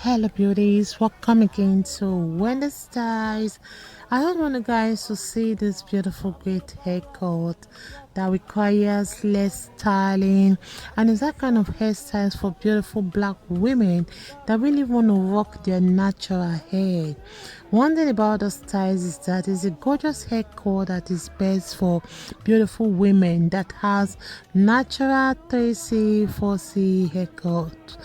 Hello beauties, welcome again to Women Styles. I just want you guys to see this beautiful great haircut that requires less styling, and it's that kind of hairstyles for beautiful black women that really want to rock their natural hair. One thing about the styles is that it's a gorgeous haircut that is best for beautiful women that has natural 3C 4C haircut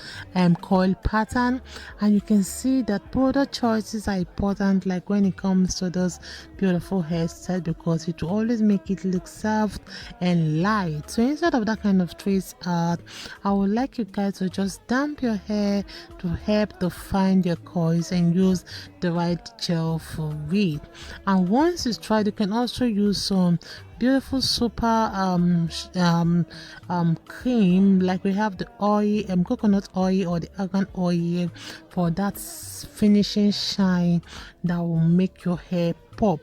coil pattern, and you can see that product choices are important, like when it comes to those beautiful hairstyles, because it will always make it look soft and light. So instead of that kind of trace art, I would like you guys to just damp your hair to help to find your coils and use the right gel for it. And once it's dried, you can also use some beautiful super cream, like we have the oil, coconut oil or the argan oil, for that finishing shine that will make your hair pop.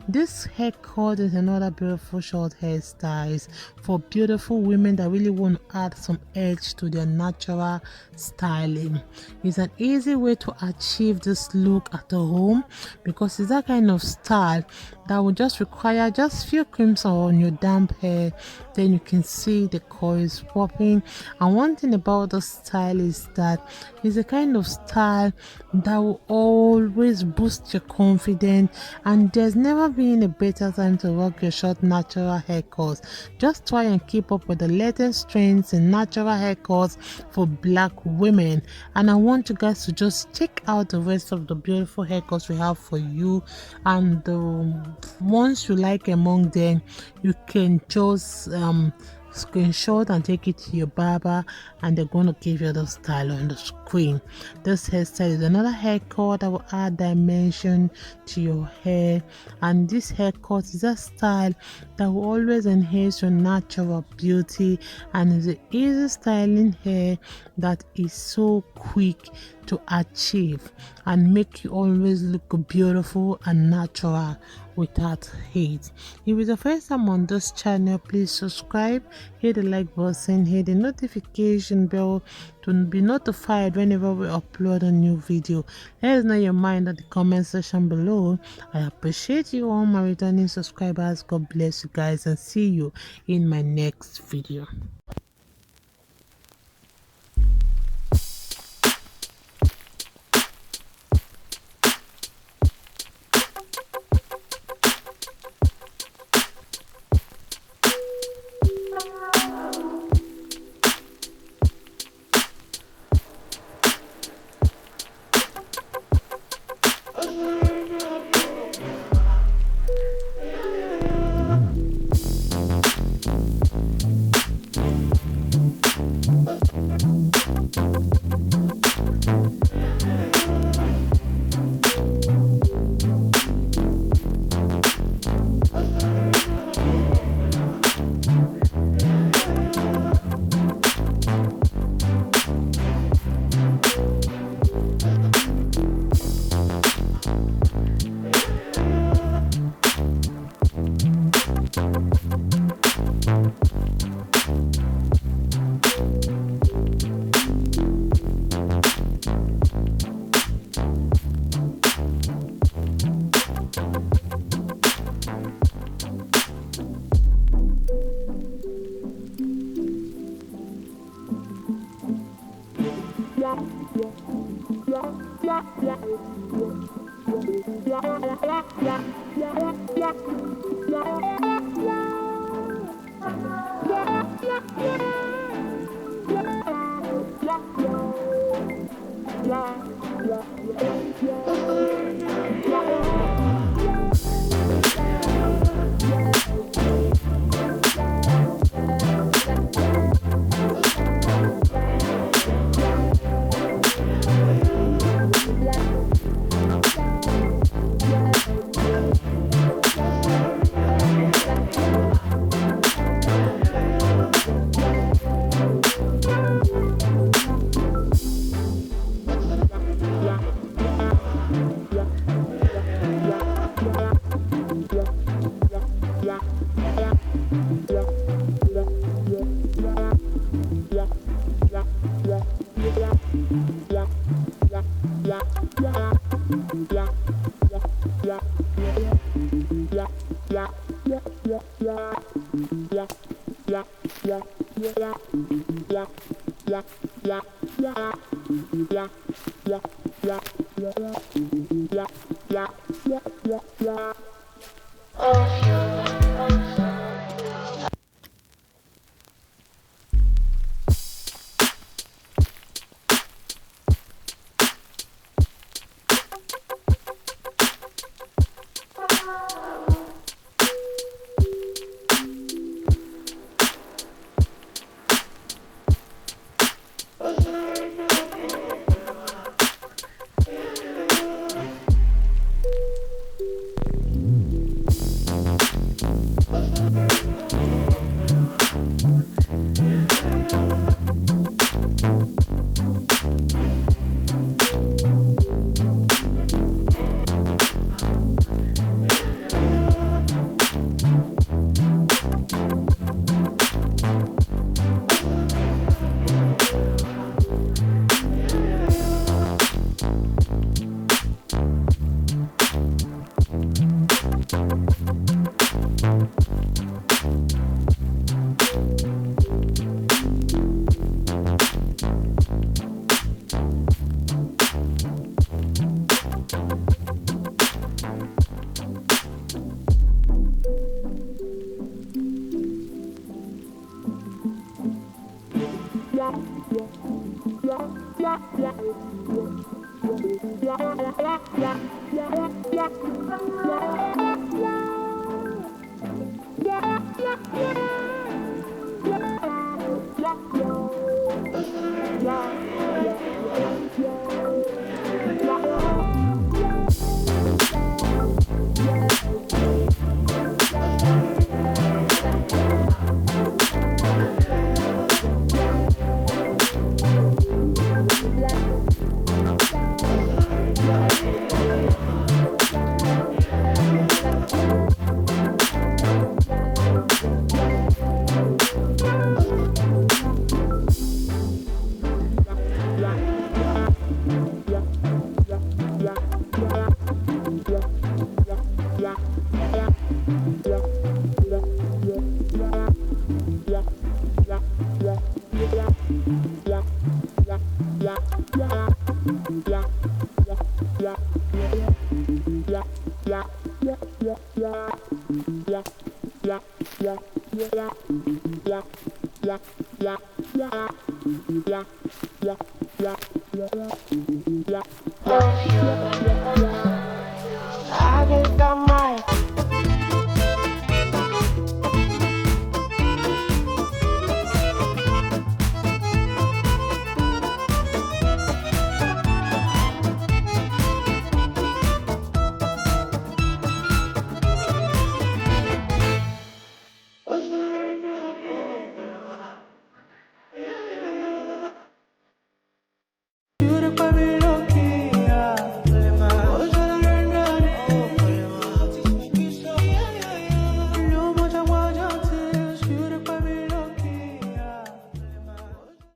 This haircut is another beautiful short hairstyles for beautiful women that really want to add some edge to their natural styling. It's an easy way to achieve this look at home, because it's that kind of style that will just require just few creams on your damp hair, then you can see the coils popping. And one thing about the style is that it's a kind of style that will always boost your confidence, and there's never been a better time to rock your short natural haircuts. Just try and keep up with the latest trends in natural haircuts for black women. And I want you guys to just check out the rest of the beautiful haircuts we have for you, and once you like among them, you can just screenshot and take it to your barber, and they're going to give you the style on the screen. This hairstyle is another haircut that will add dimension to your hair, and this haircut is a style that will always enhance your natural beauty, and is an easy styling hair that is so quick to achieve and make you always look beautiful and natural without hate. If it's the first time on this channel, please subscribe, hit the like button, hit the notification bell to be notified whenever we upload a new video. Let us know your mind at the comment section below. I appreciate you all my returning subscribers. God bless you guys, and see you in my next video. Yeah.